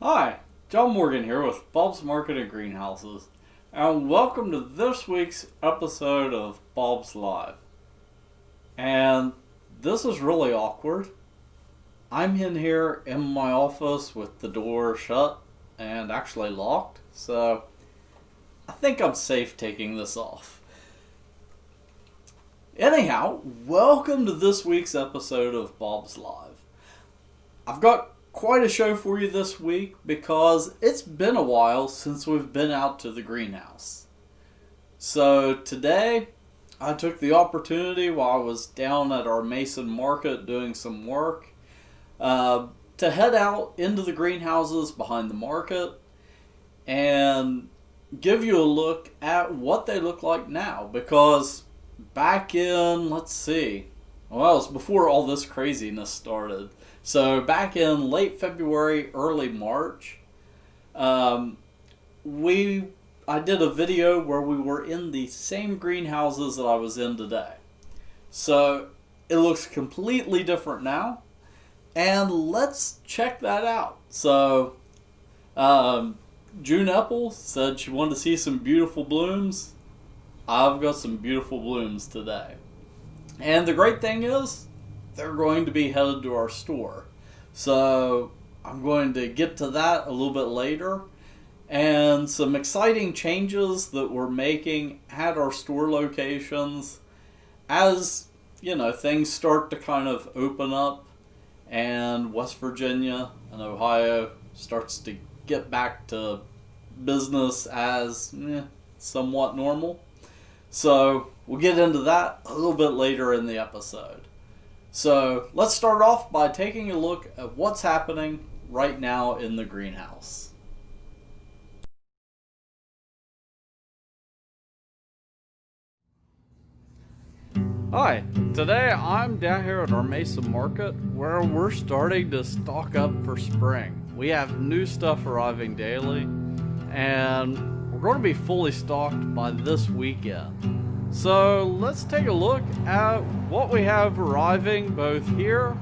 Hi, John Morgan here with Bob's Market and Greenhouses, and welcome to this week's episode of Bob's Live. And this is really awkward. I'm in here in my office with the door shut and actually locked, so I think I'm safe taking this off. Anyhow, welcome to this week's episode of Bob's Live. I've got quite a show for you this week because it's been a while since we've been out to the greenhouse. So today, I took the opportunity while I was down at our Mason market doing some work to head out into the greenhouses behind the market and give you a look at what they look like now, because back in, well, it was before all this craziness started. So back in late February, early March, I did a video where we were in the same greenhouses that I was in today. So it looks completely different now, and let's check that out. So June Apple said she wanted to see some beautiful blooms. I've got some beautiful blooms today. And the great thing is, they're going to be headed to our store. So I'm going to get to that a little bit later. And some exciting changes that we're making at our store locations as, things start to kind of open up and West Virginia and Ohio starts to get back to business as somewhat normal. So we'll get into that a little bit later in the episode. So let's start off by taking a look at what's happening right now in the greenhouse. Hi, today I'm down here at our Mesa market where we're starting to stock up for spring. We have new stuff arriving daily, and we're going to be fully stocked by this weekend. So let's take a look at what we have arriving both here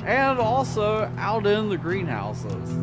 and also out in the greenhouses.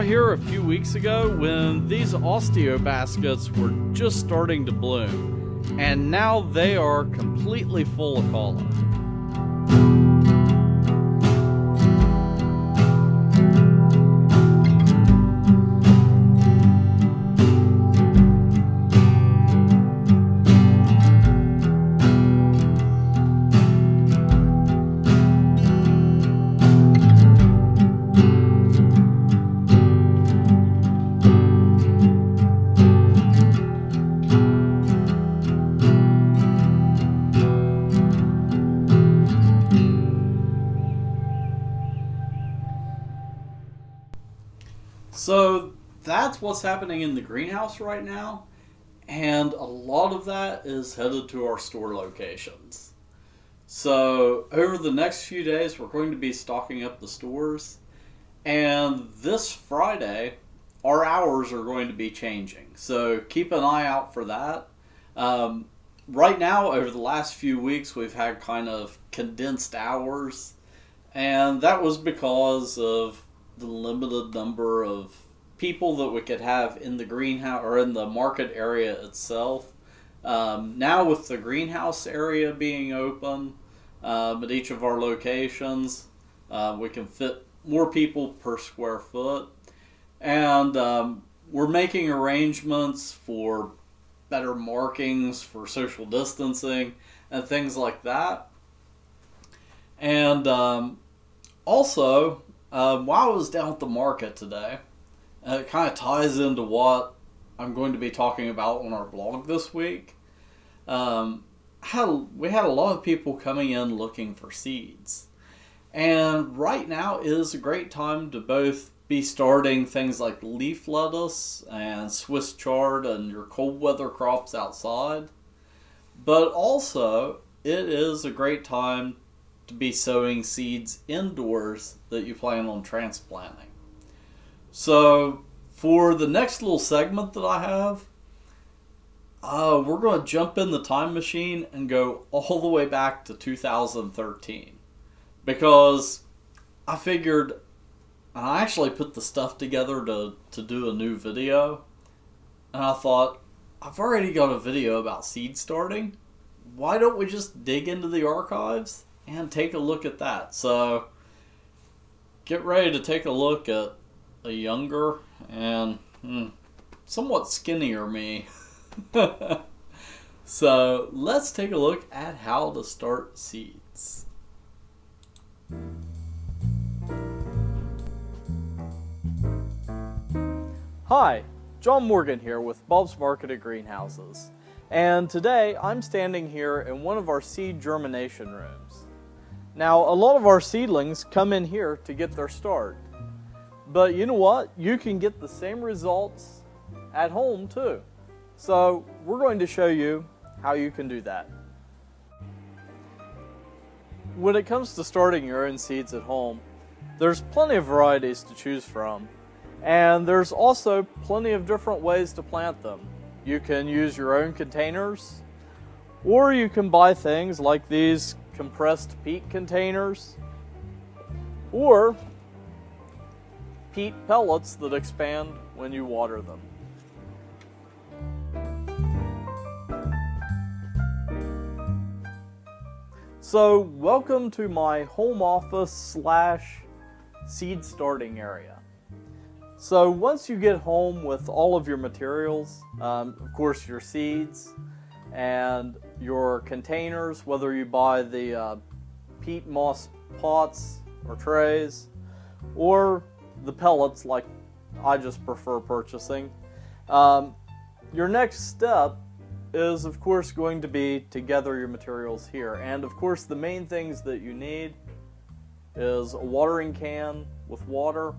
Here a few weeks ago when these osteo baskets were just starting to bloom, and now they are completely full of color. So that's what's happening in the greenhouse right now, and a lot of that is headed to our store locations. So over the next few days, we're going to be stocking up the stores, and this Friday, our hours are going to be changing. So keep an eye out for that. Right now, over the last few weeks, we've had kind of condensed hours, and that was because of the limited number of people that we could have in the greenhouse or in the market area itself. Now with the greenhouse area being open at each of our locations, we can fit more people per square foot. And we're making arrangements for better markings for social distancing and things like that. And also, while I was down at the market today, it kind of ties into what I'm going to be talking about on our blog this week. We had a lot of people coming in looking for seeds. And right now is a great time to both be starting things like leaf lettuce and Swiss chard and your cold weather crops outside. But also, it is a great time to be sowing seeds indoors that you plan on transplanting. So, for the next little segment that I have, we're going to jump in the time machine and go all the way back to 2013. Because I figured, and I actually put the stuff together to do a new video, and I thought, I've already got a video about seed starting. Why don't we just dig into the archives and take a look at that? So, get ready to take a look at a younger and somewhat skinnier me. So, let's take a look at how to start seeds. Hi, John Morgan here with Bob's Marketed Greenhouses, and today I'm standing here in one of our seed germination rooms. Now, a lot of our seedlings come in here to get their start, but you know what? You can get the same results at home too. So we're going to show you how you can do that. When it comes to starting your own seeds at home, there's plenty of varieties to choose from. And there's also plenty of different ways to plant them. You can use your own containers, or you can buy things like these compressed peat containers, or peat pellets that expand when you water them. So, welcome to my home office / seed starting area. So once you get home with all of your materials, of course your seeds and your containers, whether you buy the peat moss pots or trays, or the pellets like I just prefer purchasing, your next step is of course going to be to gather your materials here. And of course the main things that you need is a watering can with water,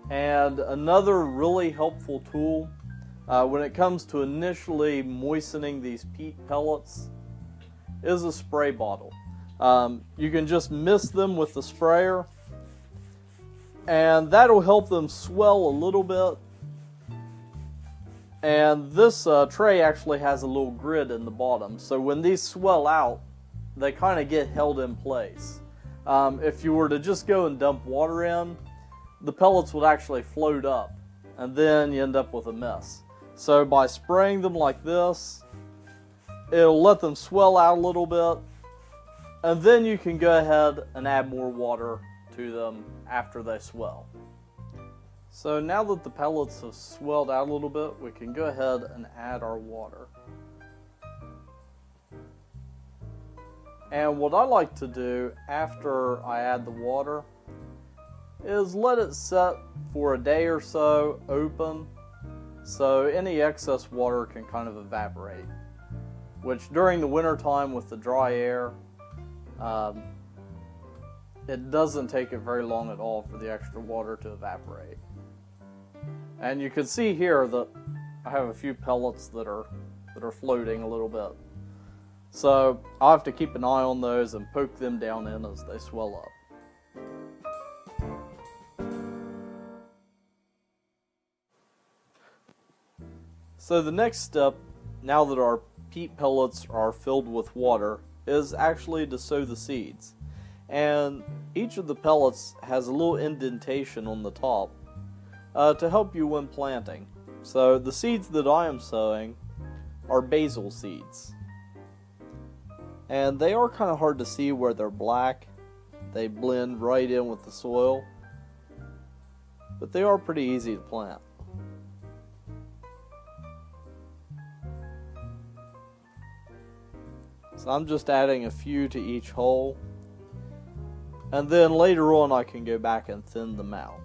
and another really helpful tool when it comes to initially moistening these peat pellets is a spray bottle. You can just mist them with the sprayer, and that'll help them swell a little bit. And this tray actually has a little grid in the bottom, so when these swell out, they kind of get held in place. If you were to just go and dump water in, the pellets would actually float up, and then you end up with a mess. So by spraying them like this, it'll let them swell out a little bit, and then you can go ahead and add more water to them after they swell. So now that the pellets have swelled out a little bit, we can go ahead and add our water. And what I like to do after I add the water is let it set for a day or so open, so any excess water can kind of evaporate, which during the winter time with the dry air, it doesn't take it very long at all for the extra water to evaporate. And you can see here that I have a few pellets that are floating a little bit. So I'll have to keep an eye on those and poke them down in as they swell up. So the next step, now that our peat pellets are filled with water, is actually to sow the seeds. And each of the pellets has a little indentation on the top to help you when planting. So the seeds that I am sowing are basil seeds. And they are kind of hard to see where they're black, They blend right in with the soil, but they are pretty easy to plant. So I'm just adding a few to each hole, and then later on I can go back and thin them out.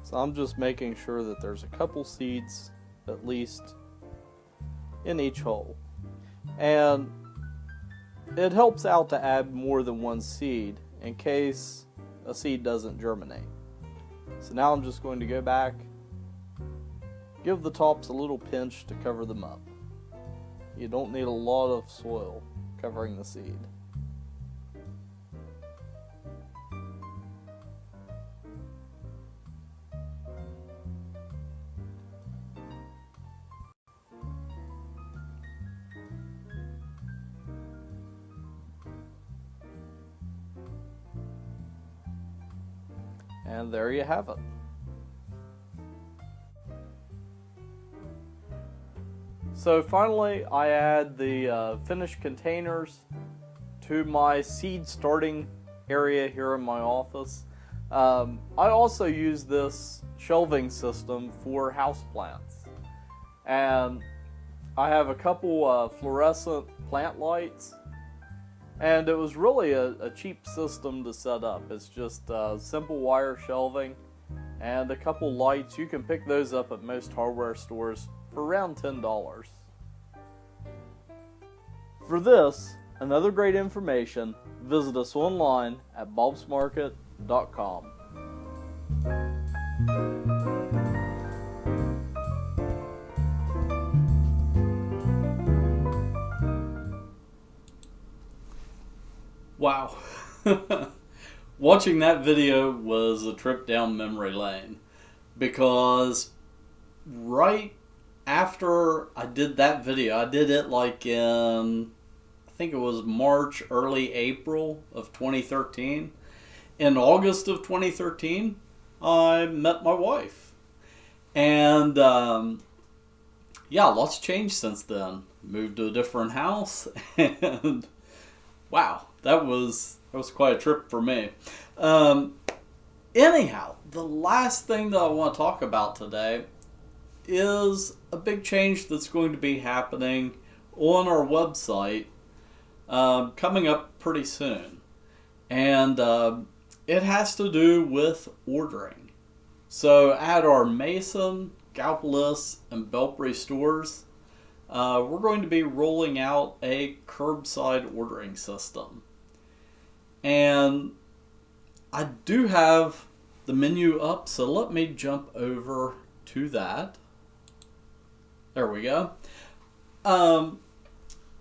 So I'm just making sure that there's a couple seeds at least in each hole. And it helps out to add more than one seed in case a seed doesn't germinate. So now I'm just going to go back, give the tops a little pinch to cover them up. You don't need a lot of soil covering the seed. And there you have it. So finally, I add the finished containers to my seed starting area here in my office. I also use this shelving system for houseplants. And I have a couple fluorescent plant lights. And it was really a cheap system to set up. It's just simple wire shelving and a couple lights. You can pick those up at most hardware stores for around $10. For this and other great information, visit us online at bobsmarket.com. Wow. Watching that video was a trip down memory lane, because right after I did that video, I did it like in, I think it was March, early April of 2013. In August of 2013, I met my wife. And yeah, lots changed since then. Moved to a different house, and wow, that was quite a trip for me. Anyhow, the last thing that I want to talk about today is a big change that's going to be happening on our website coming up pretty soon. And it has to do with ordering. So at our Mason, Gallipolis, and Belpre stores, we're going to be rolling out a curbside ordering system. And I do have the menu up, so let me jump over to that. There we go.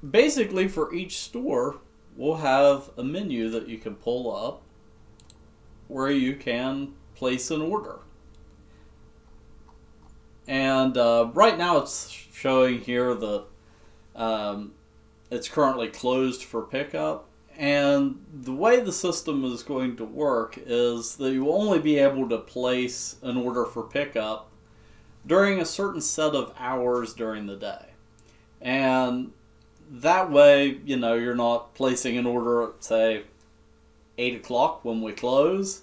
Basically, for each store, we'll have a menu that you can pull up where you can place an order. And right now it's showing here that it's currently closed for pickup. And the way the system is going to work is that you will only be able to place an order for pickup during a certain set of hours during the day. And that way, you know, you're not placing an order at, say, 8 o'clock when we close.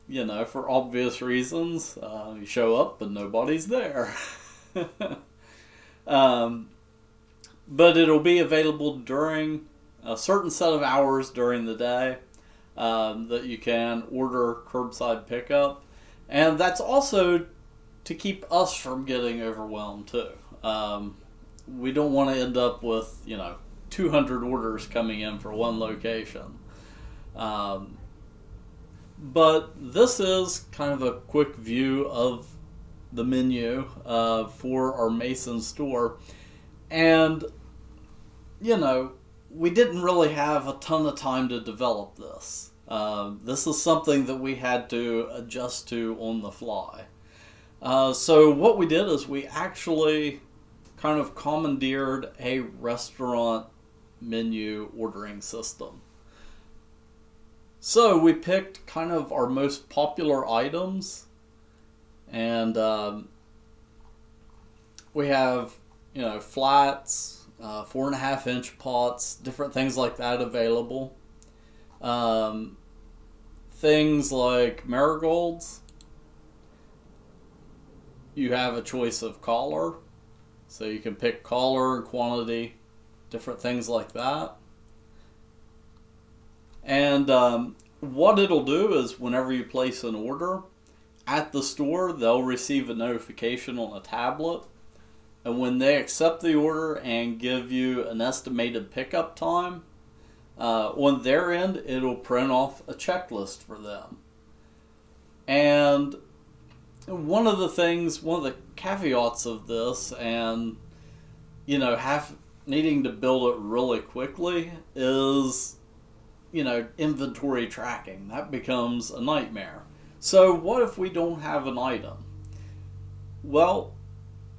You know, for obvious reasons. You show up and nobody's there. But it'll be available during a certain set of hours during the day that you can order curbside pickup. And that's also to keep us from getting overwhelmed too. We don't want to end up with, 200 orders coming in for one location. But this is kind of a quick view of the menu for our Mason store. And, we didn't really have a ton of time to develop this. This is something that we had to adjust to on the fly. So what we did is we actually kind of commandeered a restaurant menu ordering system. So we picked kind of our most popular items, and we have, flats, 4.5-inch pots, different things like that available. Things like marigolds, you have a choice of color, so you can pick color and quantity, different things like that. And what it'll do is whenever you place an order at the store, they'll receive a notification on a tablet. And when they accept the order and give you an estimated pickup time, on their end, it'll print off a checklist for them. And one of the caveats of this, and needing to build it really quickly, is inventory tracking. That becomes a nightmare. So what if we don't have an item? Well,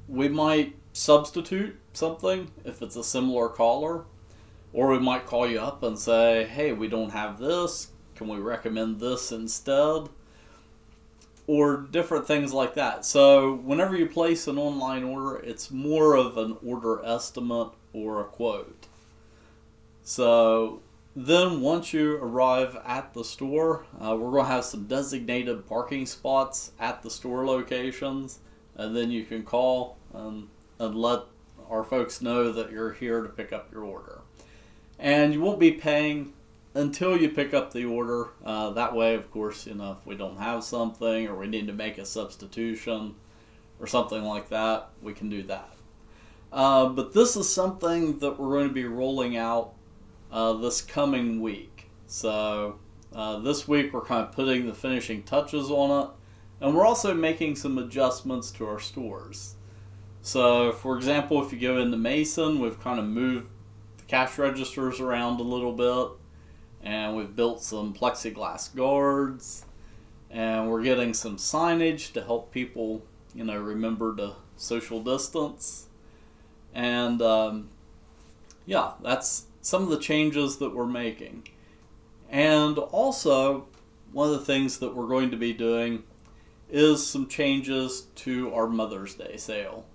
we might substitute something if it's a similar color, or we might call you up and say, hey, we don't have this, can we recommend this instead? Or different things like that. So whenever you place an online order, it's more of an order estimate or a quote. So then once you arrive at the store, we're going to have some designated parking spots at the store locations, and then you can call and let our folks know that you're here to pick up your order. And you won't be paying until you pick up the order. That way, of course, if we don't have something or we need to make a substitution or something like that, we can do that. But this is something that we're going to be rolling out this coming week. So this week we're kind of putting the finishing touches on it, and we're also making some adjustments to our stores. So for example, if you go into Mason, we've kind of moved the cash registers around a little bit, and we've built some plexiglass guards, and we're getting some signage to help people remember to social distance. And that's some of the changes that we're making. And also, one of the things that we're going to be doing is some changes to our Mother's Day sale.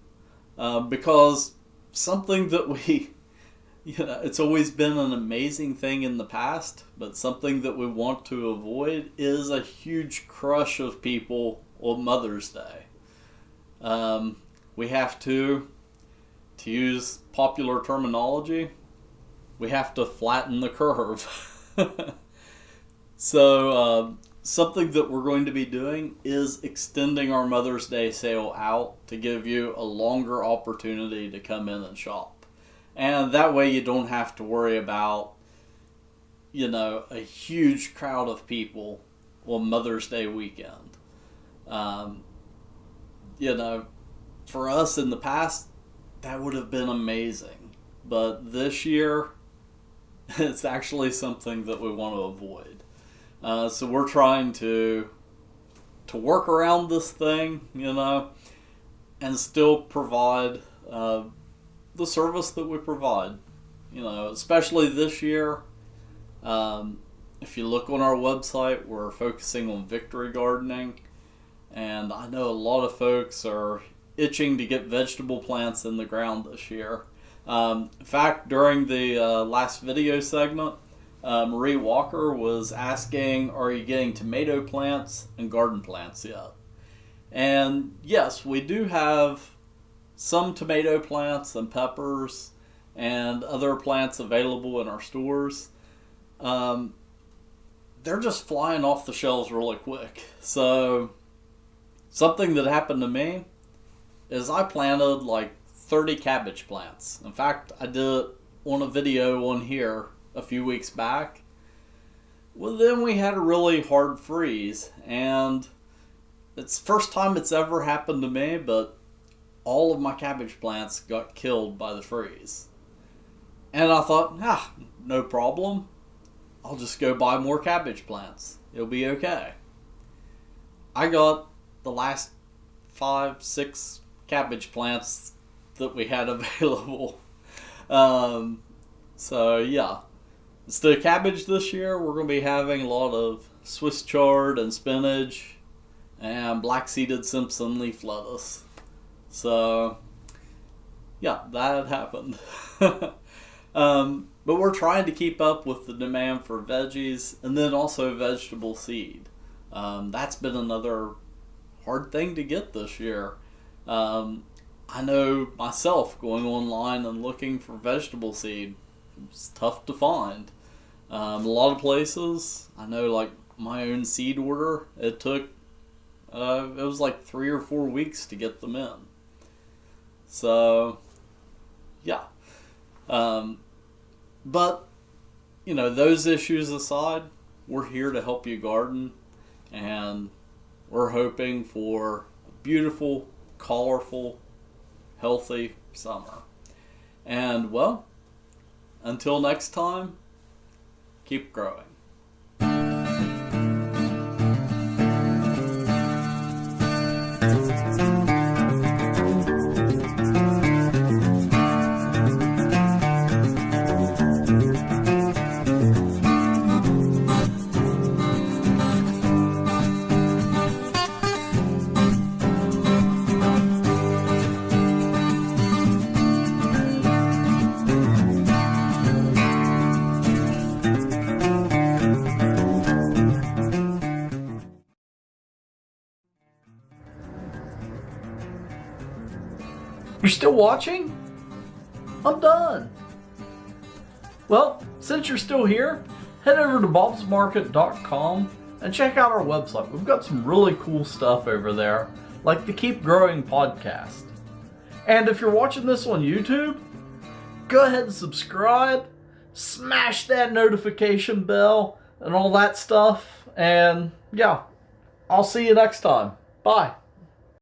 Because something that it's always been an amazing thing in the past, but something that we want to avoid is a huge crush of people on Mother's Day. We have to use popular terminology, we have to flatten the curve. So something that we're going to be doing is extending our Mother's Day sale out to give you a longer opportunity to come in and shop. And that way you don't have to worry about, a huge crowd of people on Mother's Day weekend. For us in the past, that would have been amazing. But this year, it's actually something that we want to avoid. So we're trying to work around this thing, and still provide the service that we provide. Especially this year. If you look on our website, we're focusing on victory gardening. And I know a lot of folks are itching to get vegetable plants in the ground this year. In fact, during the last video segment, Marie Walker was asking, are you getting tomato plants and garden plants yet? And yes, we do have some tomato plants and peppers and other plants available in our stores. They're just flying off the shelves really quick. So something that happened to me is I planted like 30 cabbage plants. In fact, I did it on a video on here a few weeks back. Well, then we had a really hard freeze, and it's the first time it's ever happened to me, but all of my cabbage plants got killed by the freeze. And I thought, no problem. I'll just go buy more cabbage plants. It'll be okay. I got the last 5-6 cabbage plants that we had available. So yeah, instead of cabbage this year, we're going to be having a lot of Swiss chard and spinach and black-seeded Simpson leaf lettuce. So yeah, that happened. But we're trying to keep up with the demand for veggies and then also vegetable seed. That's been another hard thing to get this year. I know myself going online and looking for vegetable seed, it's tough to find. A lot of places, I know like my own seed order, it took, it was like 3 or 4 weeks to get them in. So, yeah. But, you know, those issues aside, we're here to help you garden, and we're hoping for a beautiful, colorful, healthy summer. And, well, until next time, keep growing. You're still watching? I'm done. Well, since you're still here, head over to bobsmarket.com and check out our website. We've got some really cool stuff over there, like the Keep Growing podcast. And if you're watching this on YouTube, go ahead and subscribe, smash that notification bell, and all that stuff. And yeah, I'll see you next time. Bye.